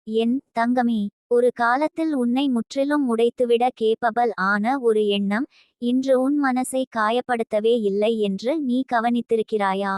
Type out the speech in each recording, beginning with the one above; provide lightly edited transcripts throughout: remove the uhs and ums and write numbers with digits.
என் தங்கமே, ஒரு காலத்தில் உன்னை முற்றிலும் உடைத்துவிட கேப்பபல் ஆன ஒரு எண்ணம் இன்று உன் மனசை காயப்படுத்தவே இல்லை என்று நீ கவனித்திருக்கிறாயா?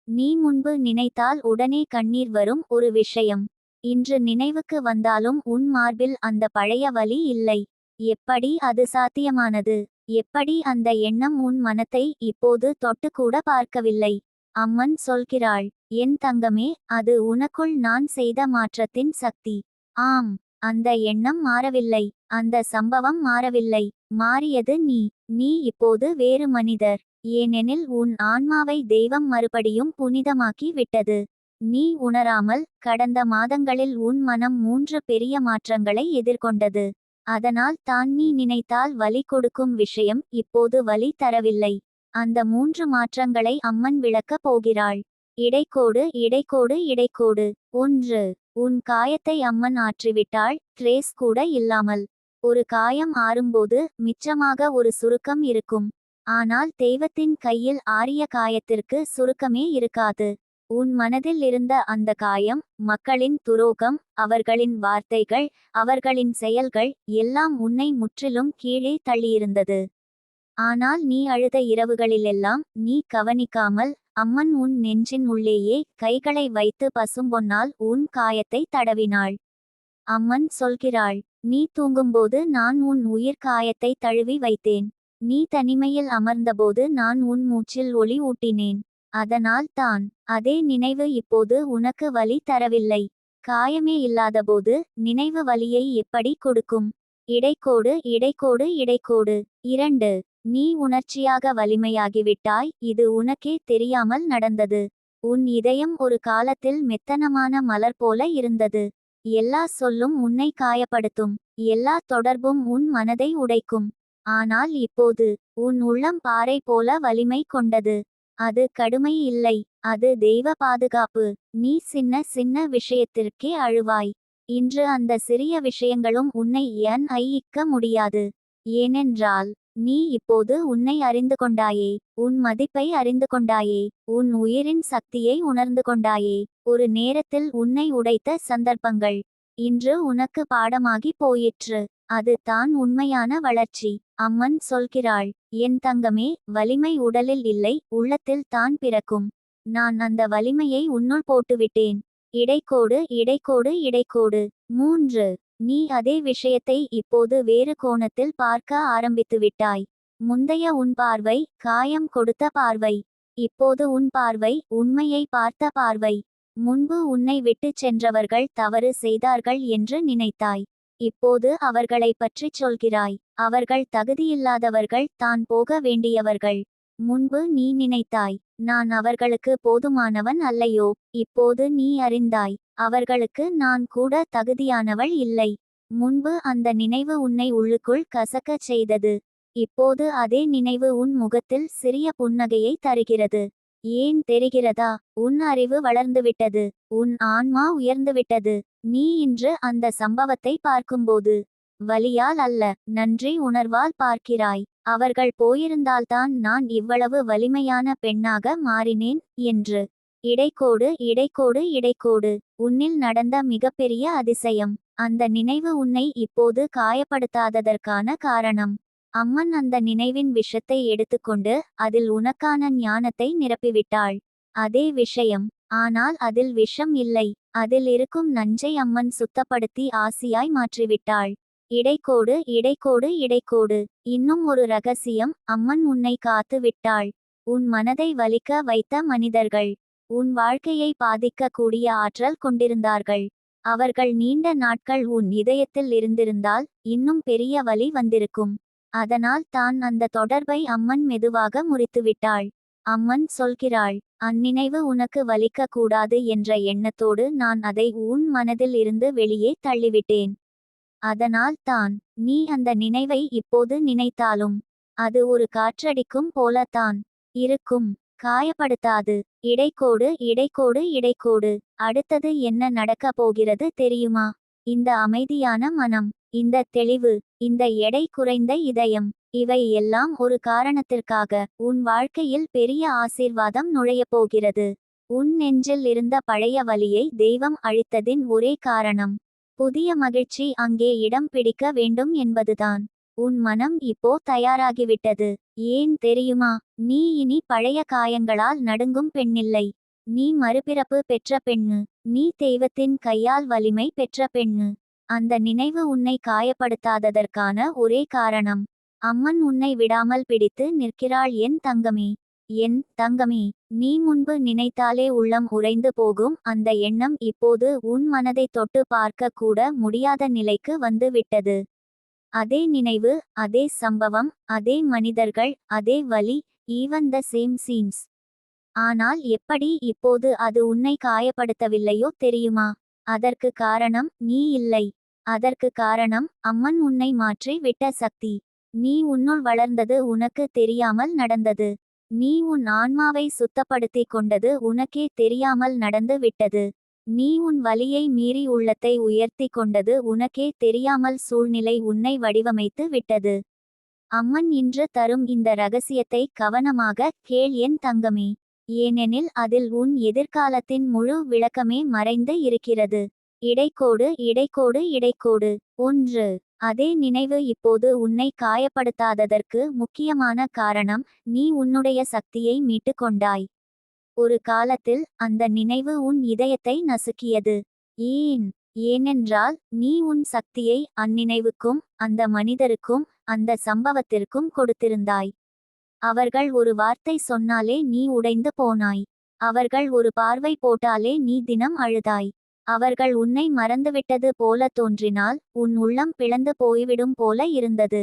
நீ முன்பு நினைத்தால் உடனே கண்ணீர் வரும் ஒரு விஷயம் இன்று நினைவுக்கு வந்தாலும் உன் மார்பில் அந்த பழைய வலி இல்லை. எப்படி அது சாத்தியமானது? எப்படி அந்த எண்ணம் உன் மனத்தை இப்போது தொட்டுக்கூட பார்க்கவில்லை? அம்மன் சொல்கிறாள், என் தங்கமே, அது உனக்குள் நான் செய்த மாற்றத்தின் சக்தி. ஆம், அந்த எண்ணம் மாறவில்லை. அந்த சம்பவம் மாறவில்லை. மாறியது நீ. நீ இப்போது வேறு மனிதர். ஏனெனில் உன் ஆன்மாவை தெய்வம் மறுபடியும் புனிதமாக்கி விட்டது. நீ உணராமல் கடந்த மாதங்களில் உன் மனம் 3 பெரிய மாற்றங்களை எதிர்கொண்டது. அதனால் தான் நீ நினைத்தால் வலி கொடுக்கும் விஷயம் இப்போது வலி தரவில்லை. அந்த 3 மாற்றங்களை அம்மன் விளக்கப் போகிறாள். இடைக்கோடு இடைக்கோடு இடைக்கோடு. 1. உன் காயத்தை அம்மன் ஆற்றிவிட்டாள், ட்ரேஸ் கூட இல்லாமல். ஒரு காயம் ஆறும்போது மிச்சமாக ஒரு சுருக்கம் இருக்கும். ஆனால் தெய்வத்தின் கையில் ஆறிய காயத்திற்கு சுருக்கமே இருக்காது. உன் மனதில் இருந்த அந்த காயம், மக்களின் துரோகம், அவர்களின் வார்த்தைகள், அவர்களின் செயல்கள் எல்லாம் உன்னை முற்றிலும் கீழே தள்ளியிருந்தது. ஆனால் நீ அழுத இரவுகளிலெல்லாம் நீ கவனிக்காமல் அம்மன் உன் நெஞ்சின் உள்ளேயே கைகளை வைத்து பசும்பொன்னால் உன் காயத்தை தடவினாள். அம்மன் சொல்கிறாள், நீ தூங்கும்போது நான் உன் உயிர் காயத்தை தழுவி வைத்தேன். நீ தனிமையில் அமர்ந்தபோது நான் உன் மூச்சில் ஒளி ஊட்டினேன். அதனால் தான் அதே நினைவு இப்போது உனக்கு வலி தரவில்லை. காயமே இல்லாதபோது நினைவு வலியை எப்படி கொடுக்கும்? இடைக்கோடு இடைக்கோடு இடைக்கோடு. 2. நீ உணர்ச்சியாக வலிமையாகிவிட்டாய், இது உனக்கே தெரியாமல் நடந்தது. உன் இதயம் ஒரு காலத்தில் மெத்தனமான மலர் போல இருந்தது. எல்லா சொல்லும் உன்னை காயப்படுத்தும். எல்லா தொடர்பும் உன் மனதை உடைக்கும். ஆனால் இப்போது உன் உள்ளம் பாறை போல வலிமை கொண்டது. அது கடுமை இல்லை, அது தெய்வ பாதுகாப்பு. நீ சின்ன சின்ன விஷயத்திற்கே அழுவாய். இன்று அந்த சிறிய விஷயங்களும் உன்னை இக்க முடியாது. ஏனென்றால் நீ இப்போது உன்னை அறிந்து கொண்டாயே. உன் மதிப்பை அறிந்து கொண்டாயே. உன் உயிரின் சக்தியை உணர்ந்து கொண்டாயே. ஒரு நேரத்தில் உன்னை உடைத்த சந்தர்ப்பங்கள் இன்று உனக்கு பாடமாகி போயிற்று. அது தான் உண்மையான வளர்ச்சி. அம்மன் சொல்கிறாள், என் தங்கமே, வலிமை உடலில் இல்லை, உள்ளத்தில் தான் பிறக்கும். நான் அந்த வலிமையை உன்னுள் போட்டுவிட்டேன். இடைக்கோடு இடைக்கோடு இடைக்கோடு. 3. நீ அதே விஷயத்தை இப்போது வேறு கோணத்தில் பார்க்க ஆரம்பித்துவிட்டாய். முந்தைய உன் பார்வை காயம் கொடுத்த பார்வை. இப்போது உன் பார்வை உண்மையை பார்த்த பார்வை. முன்பு உன்னை விட்டுச் சென்றவர்கள் தவறு செய்தார்கள் என்று நினைத்தாய். இப்போது அவர்களை பற்றிச் சொல்கிறாய். அவர்கள் தகுதியில்லாதவர்கள், தான் போக வேண்டியவர்கள். முன்பு நீ நினைத்தாய், நான் அவர்களுக்கு போதுமானவன் அல்லையோ? இப்போது நீ அறிந்தாய், அவர்களுக்கு நான் கூட தகுதியானவள் இல்லை. முன்பு அந்த நினைவு உன்னை உள்ளுக்குள் கசக்கச் செய்தது. இப்போது அதே நினைவு உன் முகத்தில் சிறிய புன்னகையை தருகிறது. ஏன் தெரிகிறதா? உன் அறிவு வளர்ந்துவிட்டது. உன் ஆன்மா உயர்ந்துவிட்டது. நீ இன்று அந்த சம்பவத்தை பார்க்கும்போது வலியால் அல்ல, நன்றி உணர்வால் பார்க்கிறாய். அவர்கள் போயிருந்தால்தான் நான் இவ்வளவு வலிமையான பெண்ணாக மாறினேன் என்று. இடைக்கோடு இடைக்கோடு இடைக்கோடு. உன்னில் நடந்த மிகப்பெரிய அதிசயம். அந்த நினைவு உன்னை இப்போது காயப்படுத்தாததற்கான காரணம். அம்மன் அந்த நினைவின் விஷத்தை எடுத்துக்கொண்டு அதில் உனக்கான ஞானத்தை நிரப்பிவிட்டாள். அதே விஷயம், ஆனால் அதில் விஷம் இல்லை. அதில் இருக்கும் நஞ்சை அம்மன் சுத்தப்படுத்தி ஆசியாய் மாற்றிவிட்டாள். இடைக்கோடு இடைக்கோடு இடைக்கோடு. இன்னும் ஒரு ரகசியம், அம்மன் உன்னை காத்து விட்டாள். உன் மனதை வலிக்க வைத்த மனிதர்கள், உன் வாழ்க்கையை பாதிக்க கூடிய ஆற்றல் கொண்டிருந்தார்கள். அவர்கள் நீண்ட நாட்கள் உன் இதயத்தில் இருந்திருந்தால் இன்னும் பெரிய வலி வந்திருக்கும். அதனால் தான் அந்த தொடர்பை அம்மன் மெதுவாக முறித்துவிட்டாள். அம்மன் சொல்கிறாள், அந்நினைவு உனக்கு வலிக்க கூடாது என்ற எண்ணத்தோடு நான் அதை உன் மனதில் இருந்து வெளியே தள்ளிவிட்டேன். அதனால் தான் நீ அந்த நினைவை இப்போது நினைத்தாலும் அது ஒரு காற்றடிக்கும் போலத்தான் இருக்கும். காயப்படுத்தாது. இடைக்கோடு இடைக்கோடு இடைக்கோடு. அடுத்தது என்ன நடக்க போகிறது தெரியுமா? இந்த அமைதியான மனம், இந்த தெளிவு, இந்த எடை குறைந்த இதயம், இவை எல்லாம் ஒரு காரணத்திற்காக உன் வாழ்க்கையில் பெரிய ஆசீர்வாதம் நுழையப் போகிறது. உன் நெஞ்சில் இருந்த பழைய வலியை தெய்வம் அழித்ததின் ஒரே காரணம் புதிய மகிழ்ச்சி அங்கே இடம் பிடிக்க வேண்டும் என்பதுதான். உன் மனம் இப்போ தயாராகிவிட்டது. ஏன் தெரியுமா? நீ இனி பழைய காயங்களால் நடுங்கும் பெண்ணில்லை. நீ மறுபிறப்பு பெற்ற பெண்ணு. நீ தெய்வத்தின் கையால் வலிமை பெற்ற பெண்ணு. அந்த நினைவு உன்னை காயப்படுத்தாததற்கான ஒரே காரணம். அம்மன் உன்னை விடாமல் பிடித்து நிற்கிறாள் என் தங்கமே. என் தங்கமே, நீ முன்பு நினைத்தாலே உள்ளம் உறைந்து போகும் அந்த எண்ணம் இப்போது உன் மனதை தொட்டு பார்க்க கூட முடியாத நிலைக்கு வந்து விட்டது. அதே நினைவு, அதே சம்பவம், அதே மனிதர்கள், அதே வலி, ஈவன் த சேம் சீன்ஸ். ஆனால் எப்படி இப்போது அது உன்னை காயப்படுத்தவில்லையோ தெரியுமா? அதற்கு காரணம் நீ இல்லை. அதற்கு காரணம் அம்மன் உன்னை மாற்றி விட்ட சக்தி. நீ உன்னுள் வளர்ந்தது உனக்கு தெரியாமல் நடந்தது. நீ உன் ஆன்மாவை சுத்தப்படுத்திக் கொண்டது உனக்கே தெரியாமல் நடந்து விட்டது. நீ உன் வலியை மீறி உள்ளத்தை உயர்த்தி கொண்டது உனக்கே தெரியாமல் சூழ்நிலை உன்னை வடிவமைத்து விட்டது. அம்மன் இன்று தரும் இந்த ரகசியத்தை கவனமாக கேள் என் தங்கமே. ஏனெனில் அதில் உன் எதிர்காலத்தின் முழு விளக்கமே மறைந்து இருக்கிறது. இடைக்கோடு இடைக்கோடு இடைக்கோடு. 1. அதே நினைவு இப்போது உன்னை காயப்படுத்தாததற்கு முக்கியமான காரணம் நீ உன்னுடைய சக்தியை மீட்டு கொண்டாய். ஒரு காலத்தில் அந்த நினைவு உன் இதயத்தை நசுக்கியது. ஏன்? ஏனென்றால் நீ உன் சக்தியை அந்நினைவுக்கும் அந்த மனிதருக்கும் அந்த சம்பவத்திற்கும் கொடுத்திருந்தாய். அவர்கள் ஒரு வார்த்தை சொன்னாலே நீ உடைந்து போனாய். அவர்கள் ஒரு பார்வை போட்டாலே நீ தினம் அழுதாய். அவர்கள் உன்னை மறந்துவிட்டது போல தோன்றினால் உன் உள்ளம் பிளந்து போய்விடும் போல இருந்தது.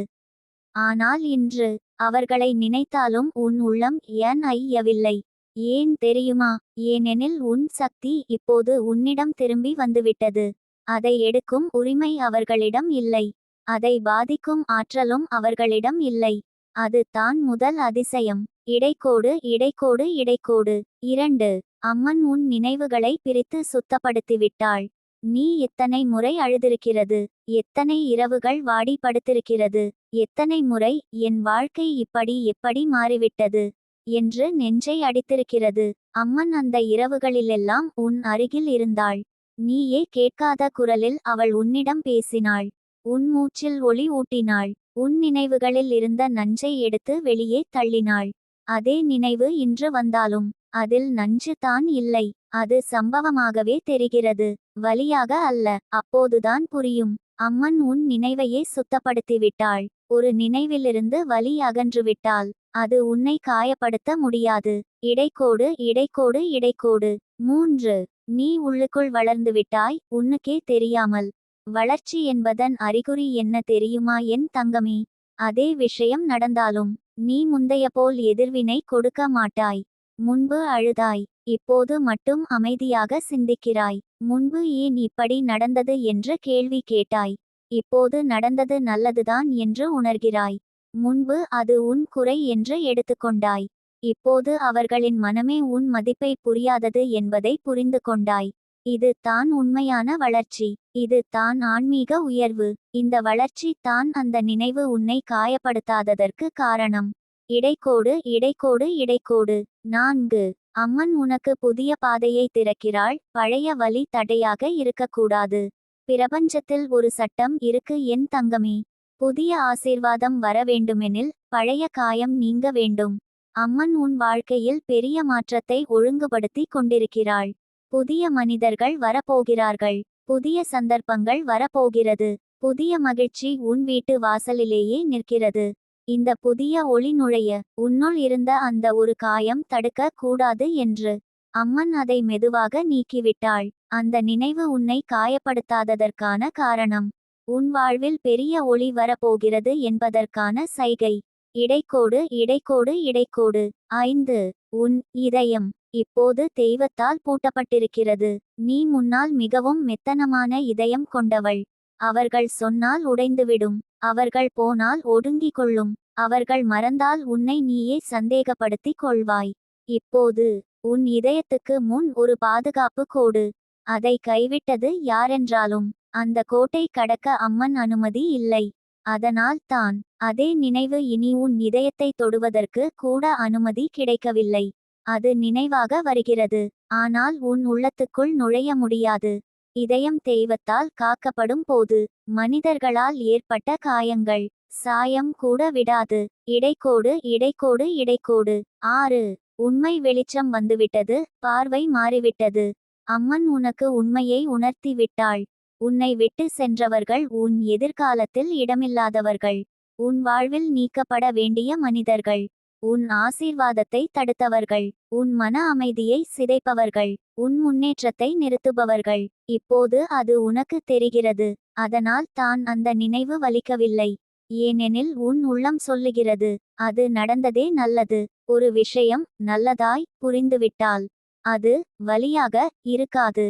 ஆனால் இன்று அவர்களை நினைத்தாலும் உன் உள்ளம் ஏன் ஐயவில்லை. ஏன் தெரியுமா? ஏனெனில் உன் சக்தி இப்போது உன்னிடம் திரும்பி வந்துவிட்டது. அதை எடுக்கும் உரிமை அவர்களிடம் இல்லை. அதை பாதிக்கும் ஆற்றலும் அவர்களிடம் இல்லை. அது தான் முதல் அதிசயம். இடைக்கோடு இடைக்கோடு இடைக்கோடு. 2. அம்மன் உன் நினைவுகளை பிரித்து சுத்தப்படுத்திவிட்டாள். நீ எத்தனை முறை அழுதிருக்கிறது. எத்தனை இரவுகள் வாடி படுத்திருக்கிறது. எத்தனை முறை என் வாழ்க்கை இப்படி எப்படி மாறிவிட்டது என்று நெஞ்சை அடித்திருக்கிறது. அம்மன் அந்த இரவுகளிலெல்லாம் உன் அருகில் இருந்தாள். நீயே கேட்காத குரலில் அவள் உன்னிடம் பேசினாள். உன் மூச்சில் ஒளி ஊட்டினாள். உன் நினைவுகளில் இருந்த நஞ்சை எடுத்து வெளியே தள்ளினாள். அதே நினைவு இன்று வந்தாலும் அதில் நஞ்சு தான் இல்லை. அது சம்பவமாகவே தெரிகிறது, வலியாக அல்ல. அப்போதுதான் புரியும். அம்மன் உன் நினைவையே சுத்தப்படுத்திவிட்டாள். ஒரு நினைவிலிருந்து வலி அகன்றுவிட்டால் அது உன்னை காயப்படுத்த முடியாது. இடைக்கோடு இடைக்கோடு இடைக்கோடு. 3. நீ உள்ளுக்குள் வளர்ந்துவிட்டாய் உன்னுக்கே தெரியாமல். வளர்ச்சி என்பதன் அறிகுறி என்ன தெரியுமா என் தங்கமே? அதே விஷயம் நடந்தாலும் நீ முந்தைய போல் எதிர்வினை கொடுக்க மாட்டாய். முன்பு அழுதாய். இப்போது மட்டும் அமைதியாக சிந்திக்கிறாய். முன்பு ஏன் இப்படி நடந்தது என்று கேள்வி கேட்டாய். இப்போது நடந்தது நல்லதுதான் என்று உணர்கிறாய். முன்பு அது உன் குறை என்று எடுத்துக்கொண்டாய். இப்போது அவர்களின் மனமே உன் மதிப்பை புரியாதது என்பதை புரிந்து கொண்டாய். இது தான் உண்மையான வளர்ச்சி. இது தான் ஆன்மீக உயர்வு. இந்த வளர்ச்சி தான் அந்த நினைவு உன்னை காயப்படுத்தாததற்கு காரணம். இடைக்கோடு இடைக்கோடு இடைக்கோடு. 4. அம்மன் உனக்கு புதிய பாதையை திறக்கிறாள். பழைய வலி தடையாக இருக்கக்கூடாது. பிரபஞ்சத்தில் ஒரு சட்டம் இருக்கு என் தங்கமே. புதிய ஆசீர்வாதம் வர வேண்டுமெனில் பழைய காயம் நீங்க வேண்டும். அம்மன் உன் வாழ்க்கையில் பெரிய மாற்றத்தை ஒழுங்குபடுத்தி கொண்டிருக்கிறாள். புதிய மனிதர்கள் வரப்போகிறார்கள். புதிய சந்தர்ப்பங்கள் வரப்போகிறது. புதிய மகிழ்ச்சி உன் வீட்டு வாசலிலேயே நிற்கிறது. இந்த புதிய ஒளி நுழைய உன்னுள் இருந்த அந்த ஒரு காயம் தடுக்க கூடாது என்று அம்மன் அதை மெதுவாக நீக்கிவிட்டாள். அந்த நினைவு உன்னை காயப்படுத்தாததற்கான காரணம். உன் வாழ்வில் பெரிய ஒளி வரப்போகிறது என்பதற்கான சைகை. இடைக்கோடு இடைக்கோடு இடைக்கோடு. 5. உன் இதயம் இப்போது தெய்வத்தால் பூட்டப்பட்டிருக்கிறது. நீ முன்னால் மிகவும் மெத்தனமான இதயம் கொண்டவள். அவர்கள் சொன்னால் உடைந்துவிடும். அவர்கள் போனால் ஒடுங்கிக் கொள்ளும். அவர்கள் மறந்தால் உன்னை நீயே சந்தேகப்படுத்திக் கொள்வாய். இப்போது உன் இதயத்துக்கு முன் ஒரு பாதுகாப்பு கோடு. அதை கைவிட்டது யாரென்றாலும் அந்த கோட்டை கடக்க அம்மன் அனுமதி இல்லை. அதனால் தான் அதே நினைவு இனி உன் இதயத்தை தொடுவதற்கு கூட அனுமதி கிடைக்கவில்லை. அது நினைவாக வருகிறது, ஆனால் உன் உள்ளத்துக்குள் நுழைய முடியாது. இதயம் தெய்வத்தால் காக்கப்படும் போது மனிதர்களால் ஏற்பட்ட காயங்கள் சாயம் கூட விடாது. இடைக்கோடு இடைக்கோடு இடைக்கோடு. 6. உண்மை வெளிச்சம் வந்துவிட்டது, பார்வை மாறிவிட்டது. அம்மன் உனக்கு உண்மையை உணர்த்தி விட்டாள். உன்னை விட்டு சென்றவர்கள் உன் எதிர்காலத்தில் இடமில்லாதவர்கள். உன் வாழ்வில் நீக்கப்பட வேண்டிய மனிதர்கள். உன் ஆசீர்வாதத்தை தடுத்தவர்கள். உன் மன அமைதியை சிதைப்பவர்கள். உன் முன்னேற்றத்தை நிறுத்துபவர்கள். இப்போது அது உனக்கு தெரிகிறது. அதனால் தான் அந்த நினைவு வலிக்கவில்லை. ஏனெனில் உன் உள்ளம் சொல்லுகிறது, அது நடந்ததே நல்லது. ஒரு விஷயம் நல்லதாய் புரிந்துவிட்டால் அது வலியாக இருக்காது.